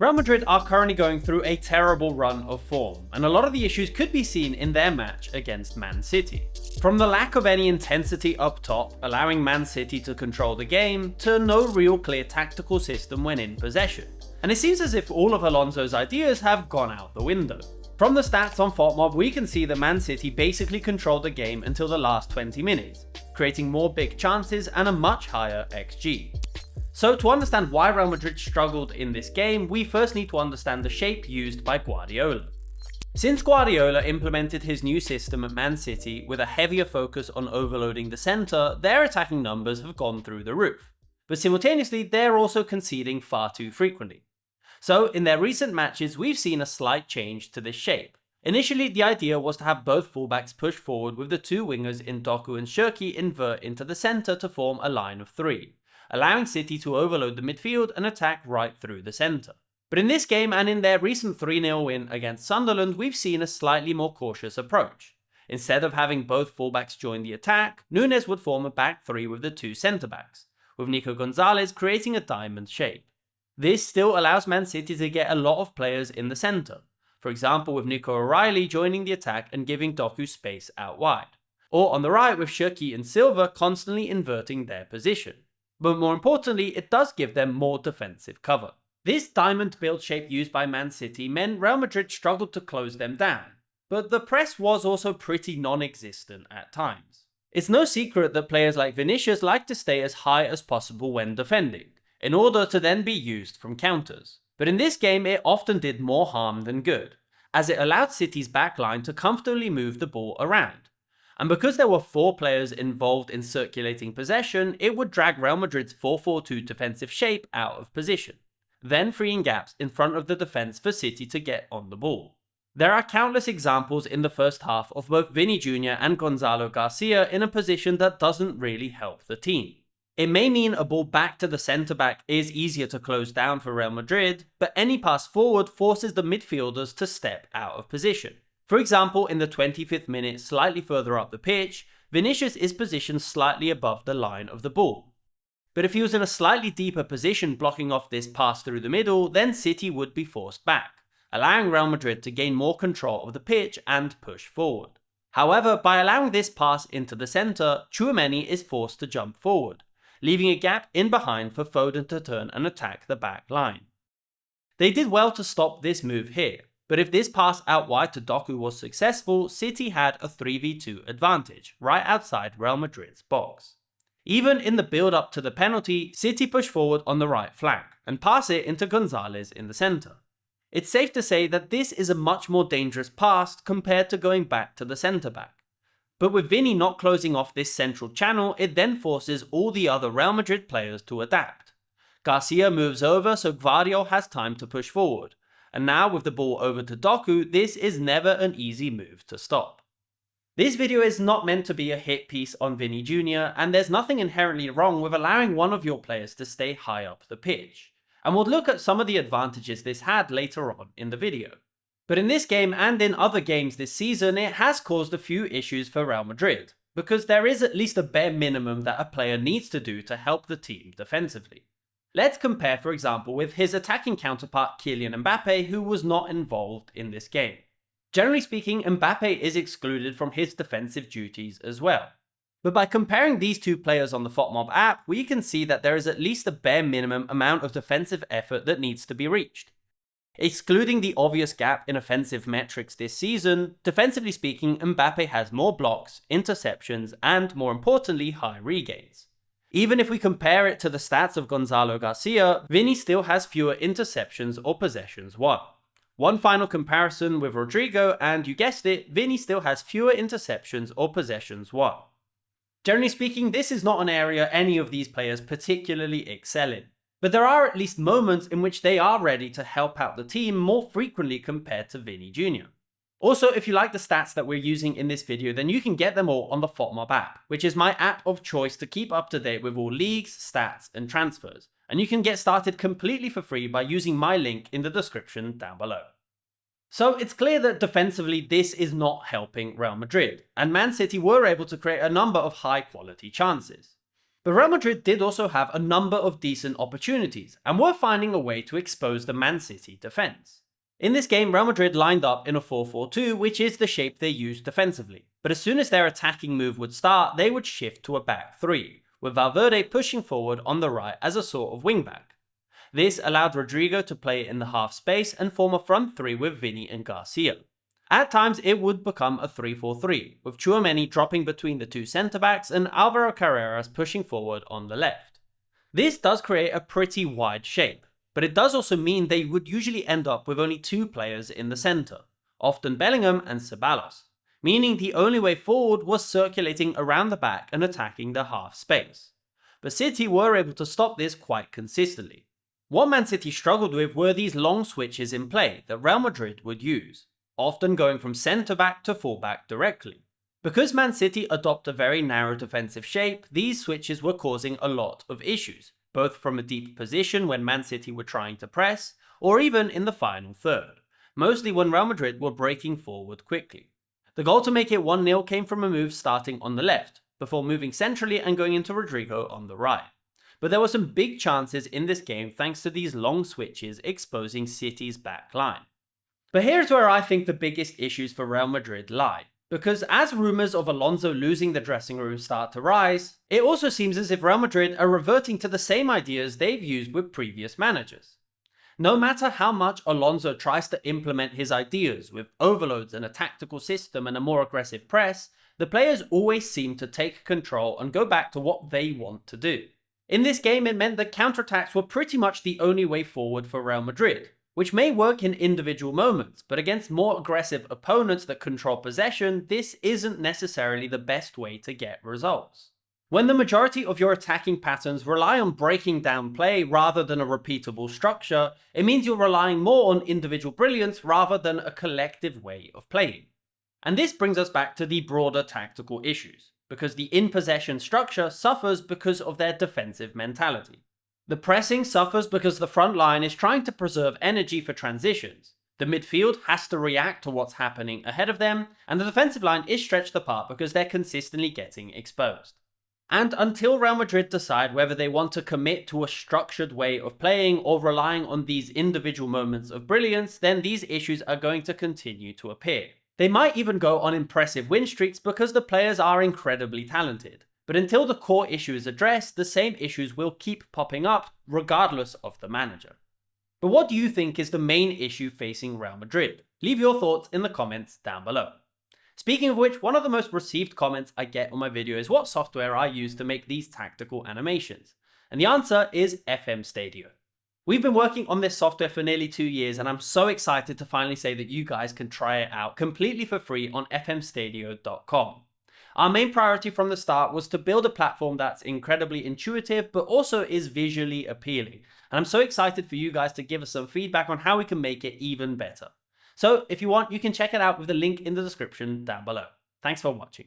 Real Madrid are currently going through a terrible run of form, and a lot of the issues could be seen in their match against Man City. From the lack of any intensity up top, allowing Man City to control the game, to no real clear tactical system when in possession. And it seems as if all of Alonso's ideas have gone out the window. From the stats on FOTMob, we can see that Man City basically controlled the game until the last 20 minutes, creating more big chances and a much higher XG. So to understand why Real Madrid struggled in this game, we first need to understand the shape used by Guardiola. Since Guardiola implemented his new system at Man City with a heavier focus on overloading the centre, their attacking numbers have gone through the roof. But simultaneously, they're also conceding far too frequently. So in their recent matches, we've seen a slight change to this shape. Initially, the idea was to have both fullbacks push forward with the two wingers in Doku and Shirky invert into the centre to form a line of three, allowing City to overload the midfield and attack right through the centre. But in this game and in their recent 3-0 win against Sunderland, we've seen a slightly more cautious approach. Instead of having both fullbacks join the attack, Núñez would form a back three with the two centre-backs, with Nico Gonzalez creating a diamond shape. This still allows Man City to get a lot of players in the centre, for example with Nico O'Reilly joining the attack and giving Doku space out wide, or on the right with Shirky and Silva constantly inverting their position. But more importantly, it does give them more defensive cover. This diamond build shape used by Man City meant Real Madrid struggled to close them down, but the press was also pretty non-existent at times. It's no secret that players like Vinicius like to stay as high as possible when defending, in order to then be used from counters. But in this game it often did more harm than good, as it allowed City's backline to comfortably move the ball around. And because there were 4 players involved in circulating possession, it would drag Real Madrid's 4-4-2 defensive shape out of position, then freeing gaps in front of the defense for City to get on the ball. There are countless examples in the first half of both Vini Jr and Gonzalo Garcia in a position that doesn't really help the team. It may mean a ball back to the centre-back is easier to close down for Real Madrid, but any pass forward forces the midfielders to step out of position. For example, in the 25th minute, slightly further up the pitch, Vinicius is positioned slightly above the line of the ball. But if he was in a slightly deeper position blocking off this pass through the middle, then City would be forced back, allowing Real Madrid to gain more control of the pitch and push forward. However, by allowing this pass into the centre, Tchouaméni is forced to jump forward, leaving a gap in behind for Foden to turn and attack the back line. They did well to stop this move here, but if this pass out wide to Doku was successful, City had a 3v2 advantage right outside Real Madrid's box. Even in the build-up to the penalty, City push forward on the right flank and pass it into Gonzalez in the centre. It's safe to say that this is a much more dangerous pass compared to going back to the centre-back. But with Vini not closing off this central channel, it then forces all the other Real Madrid players to adapt. Garcia moves over so Gvardiol has time to push forward, and now with the ball over to Doku, this is never an easy move to stop. This video is not meant to be a hit piece on Vini Jr, and there's nothing inherently wrong with allowing one of your players to stay high up the pitch, and we'll look at some of the advantages this had later on in the video. But in this game and in other games this season, it has caused a few issues for Real Madrid, because there is at least a bare minimum that a player needs to do to help the team defensively. Let's compare, for example, with his attacking counterpart Kylian Mbappe, who was not involved in this game. Generally speaking, Mbappe is excluded from his defensive duties as well. But by comparing these two players on the FOTMob app, we can see that there is at least a bare minimum amount of defensive effort that needs to be reached. Excluding the obvious gap in offensive metrics this season, defensively speaking, Mbappe has more blocks, interceptions, and more importantly, high regains. Even if we compare it to the stats of Gonzalo Garcia, Vini still has fewer interceptions or possessions won. One final comparison with Rodrigo, and you guessed it, Vini still has fewer interceptions or possessions won. Generally speaking, this is not an area any of these players particularly excel in. But there are at least moments in which they are ready to help out the team more frequently compared to Vini Jr. Also, if you like the stats that we're using in this video, then you can get them all on the FOTMob app, which is my app of choice to keep up to date with all leagues, stats, and transfers. And you can get started completely for free by using my link in the description down below. So it's clear that defensively this is not helping Real Madrid, and Man City were able to create a number of high quality chances. But Real Madrid did also have a number of decent opportunities and were finding a way to expose the Man City defense. In this game, Real Madrid lined up in a 4-4-2, which is the shape they used defensively. But as soon as their attacking move would start, they would shift to a back three, with Valverde pushing forward on the right as a sort of wingback. This allowed Rodrigo to play in the half space and form a front three with Vini and Garcia. At times, it would become a 3-4-3, with Tchouaméni dropping between the two centre-backs and Alvaro Carreras pushing forward on the left. This does create a pretty wide shape, but it does also mean they would usually end up with only two players in the centre, often Bellingham and Ceballos, meaning the only way forward was circulating around the back and attacking the half space. But City were able to stop this quite consistently. What Man City struggled with were these long switches in play that Real Madrid would use, often going from centre-back to full-back directly. Because Man City adopt a very narrow defensive shape, these switches were causing a lot of issues, both from a deep position when Man City were trying to press, or even in the final third, mostly when Real Madrid were breaking forward quickly. The goal to make it 1-0 came from a move starting on the left, before moving centrally and going into Rodrigo on the right. But there were some big chances in this game thanks to these long switches exposing City's back line. But here's where I think the biggest issues for Real Madrid lie, because as rumours of Alonso losing the dressing room start to rise, it also seems as if Real Madrid are reverting to the same ideas they've used with previous managers. No matter how much Alonso tries to implement his ideas with overloads and a tactical system and a more aggressive press, the players always seem to take control and go back to what they want to do. In this game, it meant that counterattacks were pretty much the only way forward for Real Madrid, which may work in individual moments, but against more aggressive opponents that control possession, this isn't necessarily the best way to get results. When the majority of your attacking patterns rely on breaking down play rather than a repeatable structure, it means you're relying more on individual brilliance rather than a collective way of playing. And this brings us back to the broader tactical issues, because the in-possession structure suffers because of their defensive mentality. The pressing suffers because the front line is trying to preserve energy for transitions, the midfield has to react to what's happening ahead of them, and the defensive line is stretched apart because they're consistently getting exposed. And until Real Madrid decide whether they want to commit to a structured way of playing or relying on these individual moments of brilliance, then these issues are going to continue to appear. They might even go on impressive win streaks because the players are incredibly talented. But until the core issue is addressed, the same issues will keep popping up regardless of the manager. But what do you think is the main issue facing Real Madrid? Leave your thoughts in the comments down below. Speaking of which, one of the most received comments I get on my video is what software I use to make these tactical animations. And the answer is FM Studio. We've been working on this software for nearly 2 years and I'm so excited to finally say that you guys can try it out completely for free on fmstudio.com. Our main priority from the start was to build a platform that's incredibly intuitive but also is visually appealing. And I'm so excited for you guys to give us some feedback on how we can make it even better. So if you want, you can check it out with the link in the description down below. Thanks for watching.